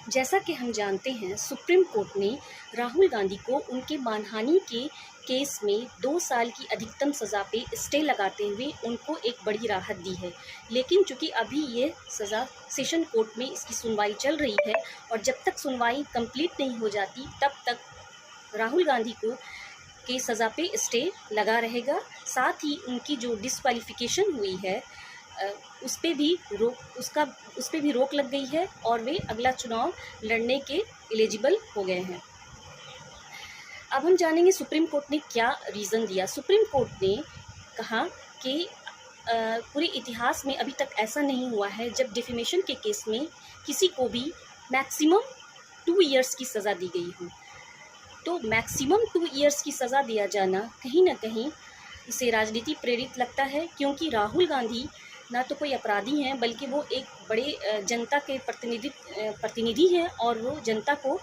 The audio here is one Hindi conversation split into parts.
जैसा कि हम जानते हैं, सुप्रीम कोर्ट ने राहुल गांधी को उनके मानहानि के केस में 2 साल की अधिकतम सज़ा पे स्टे लगाते हुए उनको एक बड़ी राहत दी है। लेकिन चूंकि अभी ये सज़ा सेशन कोर्ट में इसकी सुनवाई चल रही है और जब तक सुनवाई कंप्लीट नहीं हो जाती तब तक राहुल गांधी को के सज़ा पे स्टे लगा रहेगा। साथ ही उनकी जो डिस्क्वालिफिकेशन हुई है उस पर भी रोक लग गई है और वे अगला चुनाव लड़ने के एलिजिबल हो गए हैं। अब हम जानेंगे सुप्रीम कोर्ट ने क्या रीज़न दिया। सुप्रीम कोर्ट ने कहा कि पूरे इतिहास में अभी तक ऐसा नहीं हुआ है जब डिफेमेशन के केस में किसी को भी मैक्सिमम 2 इयर्स की सज़ा दी गई हो। तो मैक्सिमम 2 इयर्स की सज़ा दिया जाना कहीं ना कहीं इसे राजनीति प्रेरित लगता है, क्योंकि राहुल गांधी ना तो कोई अपराधी हैं बल्कि वो एक बड़े जनता के प्रतिनिधि हैं और वो जनता को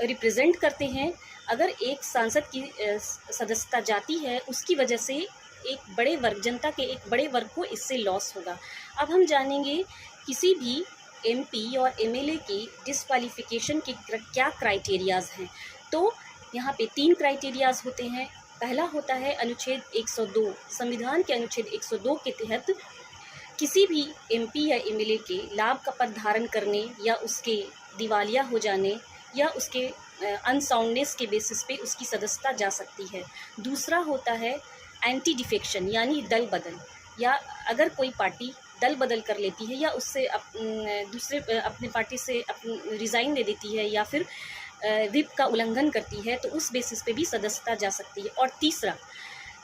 रिप्रेजेंट करते हैं। अगर एक सांसद की सदस्यता जाती है उसकी वजह से एक बड़े वर्ग, जनता के एक बड़े वर्ग को इससे लॉस होगा। अब हम जानेंगे किसी भी एमपी और एमएलए की डिस्क्वालिफिकेशन के क्या क्राइटेरियाज़ हैं। तो यहाँ पे 3 क्राइटेरियाज़ होते हैं। पहला होता है अनुच्छेद 102। संविधान के अनुच्छेद 102 के तहत किसी भी एमपी या एमएलए के लाभ का पद धारण करने या उसके दिवालिया हो जाने या उसके अनसाउंडनेस के बेसिस पे उसकी सदस्यता जा सकती है। दूसरा होता है एंटी डिफेक्शन, यानी दल बदल, या अगर कोई पार्टी दल बदल कर लेती है या उससे अपने पार्टी से रिज़ाइन दे देती है या फिर व्हिप का उल्लंघन करती है तो उस बेसिस पे भी सदस्यता जा सकती है। और तीसरा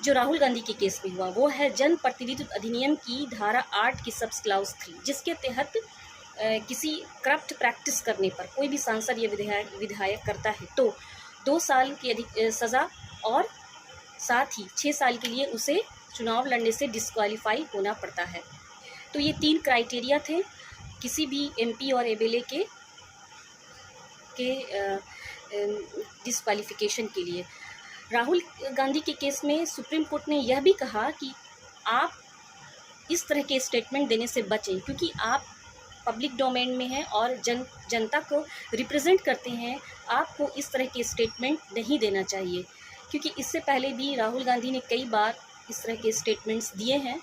जो राहुल गांधी के केस में हुआ वो है जन प्रतिनिधित्व अधिनियम की धारा 8 की सब क्लाउज 3, जिसके तहत किसी करप्ट प्रैक्टिस करने पर कोई भी सांसद या विधायक करता है तो 2 साल की अधिक सज़ा और साथ ही 6 साल के लिए उसे चुनाव लड़ने से डिस्क्वालीफाई होना पड़ता है। तो ये 3 क्राइटेरिया थे किसी भी एमपी और एमएलए के डिस्क्वालिफिकेशन के लिए। राहुल गांधी के केस में सुप्रीम कोर्ट ने यह भी कहा कि आप इस तरह के स्टेटमेंट देने से बचें, क्योंकि आप पब्लिक डोमेन में हैं और जनता को रिप्रेजेंट करते हैं। आपको इस तरह के स्टेटमेंट नहीं देना चाहिए, क्योंकि इससे पहले भी राहुल गांधी ने कई बार इस तरह के स्टेटमेंट्स दिए हैं।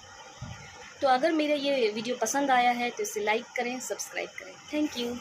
तो अगर मेरा ये वीडियो पसंद आया है तो इसे लाइक करें, सब्सक्राइब करें। Thank you.